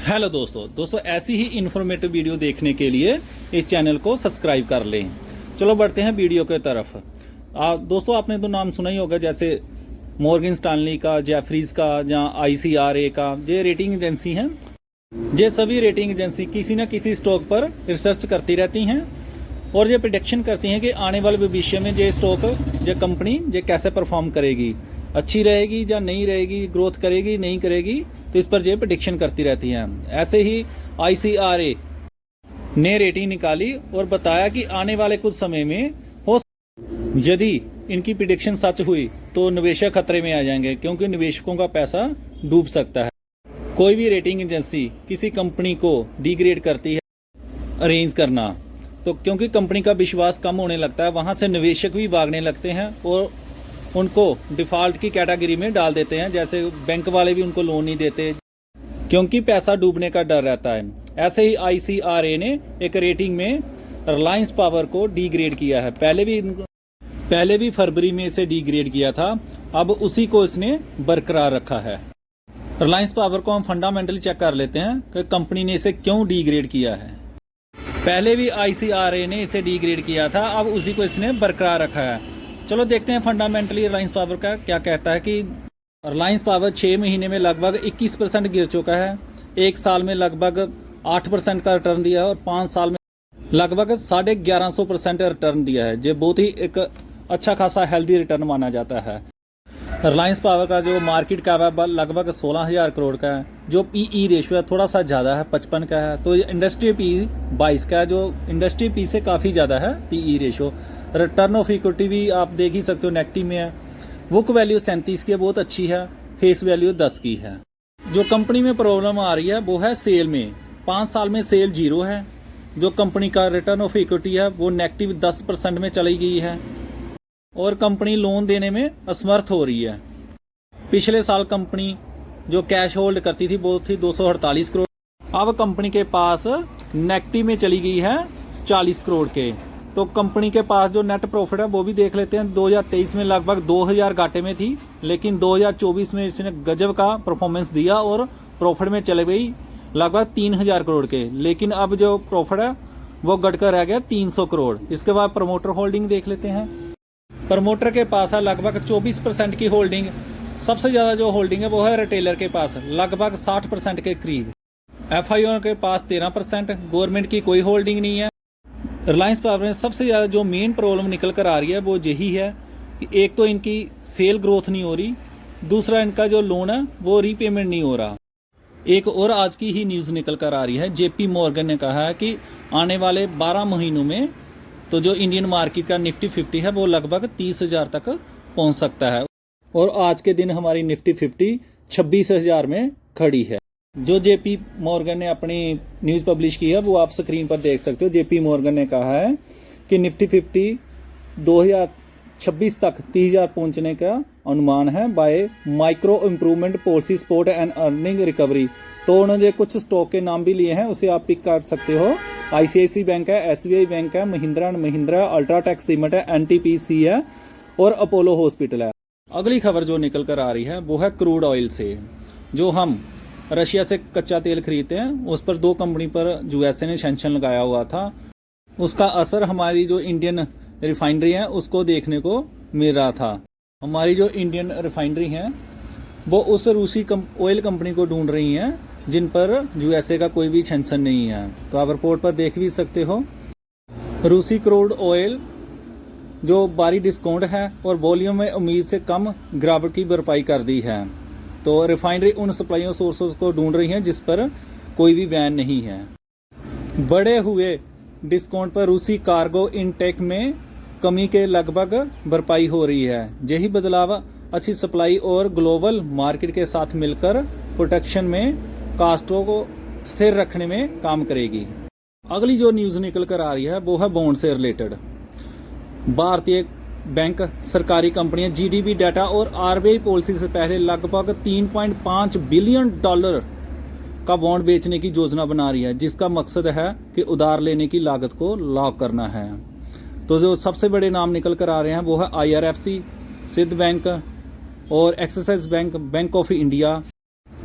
Hello दोस्तों ऐसी ही informative video देखने के लिए इस चैनल को सब्सक्राइब कर लें। चलो बढ़ते हैं वीडियो के तरफ। दोस्तों आपने तो नाम सुना ही होगा, जैसे मॉर्गन स्टैनली का, जेफरीज का या ICRA का। ये रेटिंग एजेंसी हैं। ये सभी रेटिंग एजेंसी किसी न किसी स्टॉक पर रिसर्च करती रहती हैं और ये प्रिडिक्शन करती हैं कि आने वाले भविष्य में ये स्टॉक, ये कंपनी ये कैसे परफॉर्म करेगी, अच्छी रहेगी या नहीं रहेगी, ग्रोथ करेगी नहीं करेगी, तो इस पर ये प्रिडिक्शन करती रहती हैं। ऐसे ही ICRA ने रेटिंग निकाली और बताया कि आने वाले कुछ समय में हो, यदि इनकी प्रिडिक्शन सच हुई तो निवेशक खतरे में आ जाएंगे, क्योंकि निवेशकों का पैसा डूब सकता है। कोई भी रेटिंग एजेंसी किसी कंपनी को डिग्रेड करती है अरेंज करना, तो क्योंकि कंपनी का विश्वास कम होने लगता है, वहाँ से निवेशक भी भागने लगते हैं और उनको डिफ़ॉल्ट की कैटेगरी में डाल देते हैं। जैसे बैंक वाले भी उनको लोन नहीं देते, क्योंकि पैसा डूबने का डर रहता है। ऐसे ही ICRA ने एक रेटिंग में रिलायंस पावर को डिग्रेड किया है। पहले भी फरवरी में इसे डिग्रेड किया था, अब उसी को इसने बरकरार रखा है। रिलायंस पावर को हम फंडामेंटली चेक कर लेते हैं कि कंपनी ने इसे क्यों डिग्रेड किया है। पहले भी ICRA ने इसे डिग्रेड किया था, अब उसी को इसने बरकरार रखा है। चलो देखते हैं फंडामेंटली रिलायंस पावर का क्या कहता है। कि रिलायंस पावर 6 महीने में लगभग 21% गिर चुका है, 1 साल में लगभग 8% का रिटर्न दिया है और 5 साल में लगभग 1150% रिटर्न दिया है। जो बहुत ही एक अच्छा खासा हेल्दी रिटर्न माना जाता है। रिलायंस पावर का जो मार्केट कैप है लगभग 16,000 करोड़ का है। जो PE रेशियो है थोड़ा सा ज़्यादा है, 55 का है। तो इंडस्ट्री PE 22 का है, जो इंडस्ट्री PE से काफ़ी ज़्यादा है PE ratio. Return of equity भी आप देख ही सकते हो, नेगेटिव में है। बुक वैल्यू 37 की है, बहुत अच्छी है। फेस वैल्यू 10 की है। जो कंपनी में प्रॉब्लम आ रही है वो है सेल में। 5 साल में सेल 0 है। जो कंपनी का रिटर्न ऑफ इक्विटी है वो नेगेटिव 10% में चली गई है और कंपनी लोन देने में असमर्थ हो रही है। पिछले साल कंपनी जो कैश होल्ड करती थी वो थी 248 करोड़, अब कंपनी के पास नेगेटिव में चली गई है 40 करोड़ के। तो कंपनी के पास जो नेट प्रॉफिट है वो भी देख लेते हैं। 2023 में लगभग 2000 घाटे में थी, लेकिन 2024 में इसने गजब का परफॉर्मेंस दिया और प्रॉफिट में चले गई लगभग 3000 करोड़ के। लेकिन अब जो प्रॉफिट है वो घटकर रह गया 300 करोड़। इसके बाद प्रमोटर होल्डिंग देख लेते हैं। प्रमोटर के पास है लगभग 24% की होल्डिंग। सबसे ज़्यादा जो होल्डिंग है वो है रिटेलर के पास, लगभग 60% के करीब। FIO के पास 13%। गवर्नमेंट की कोई होल्डिंग नहीं है। रिलायंस पावर में सबसे ज़्यादा जो मेन प्रॉब्लम निकल कर आ रही है वो यही है कि एक तो इनकी सेल ग्रोथ नहीं हो रही, दूसरा इनका जो लोन है वो रीपेमेंट नहीं हो रहा। एक और आज की ही न्यूज़ निकल कर आ रही है, JP मॉर्गन ने कहा है कि आने वाले 12 महीनों में तो जो इंडियन मार्केट का निफ्टी 50 है वो लगभग 30,000 तक पहुंच सकता है। और आज के दिन हमारी निफ्टी 50 26,000 में खड़ी है। जो JP मॉर्गन ने अपनी न्यूज़ पब्लिश की है वो आप स्क्रीन पर देख सकते हो। JP मॉर्गन ने कहा है कि निफ्टी 50 2026 तक 30,000 पहुंचने का अनुमान है bye micro improvement policy support and earning recovery. तो उन्होंने कुछ स्टॉक के नाम भी लिए हैं, उसे आप पिक कर सकते हो। ICICI बैंक है, SBI बैंक है, Mahindra and Mahindra, UltraTech cement है, NTPC है और अपोलो हॉस्पिटल है। अगली खबर जो निकल कर आ रही है वो है क्रूड ऑयल से। जो हम रशिया से कच्चा तेल खरीदते हैं उस पर 2 कंपनी पर USA ने सैंक्शन लगाया हुआ था। उसका असर हमारी जो इंडियन रिफाइनरी है उसको देखने को मिल रहा था। हमारी जो इंडियन रिफाइनरी हैं वो उस रूसी ऑयल कंपनी को ढूंढ रही हैं जिन पर USA का कोई भी सैंक्शन नहीं है। तो आप रिपोर्ट पर देख भी सकते हो। रूसी क्रूड ऑयल जो भारी डिस्काउंट है और वॉल्यूम में उम्मीद से कम गिरावट की भरपाई कर दी है। तो रिफाइनरी उन सप्लाई सोर्सेज को ढूंढ रही हैं जिस पर कोई भी बैन नहीं है। बढ़े हुए डिस्काउंट पर रूसी कार्गो इनटेक में कमी के लगभग भरपाई हो रही है। यही बदलाव अच्छी सप्लाई और ग्लोबल मार्केट के साथ मिलकर प्रोटेक्शन में कास्टों को स्थिर रखने में काम करेगी। अगली जो न्यूज़ निकल कर आ रही है वो है बॉन्ड से रिलेटेड। भारतीय बैंक, सरकारी कंपनियां GDP डाटा और RBI पॉलिसी से पहले लगभग $3.5 बिलियन का बॉन्ड बेचने की योजना बना रही है, जिसका मकसद है कि उधार लेने की लागत को लॉक करना है। तो जो सबसे बड़े नाम निकल कर आ रहे हैं वो है IRFC, सिद्ध बैंक और Axis bank, bank of India,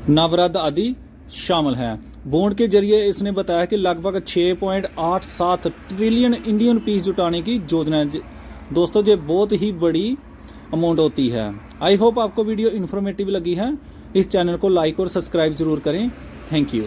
Navratna आदि शामिल है। बॉन्ड के जरिए इसने बताया कि लगभग 6.87 ट्रिलियन इंडियन रुपीस जुटाने की योजना है। दोस्तों ये बहुत ही बड़ी अमाउंट होती है। आई होप आपको वीडियो इन्फॉर्मेटिव लगी है। इस चैनल को लाइक और सब्सक्राइब जरूर करें। Thank you.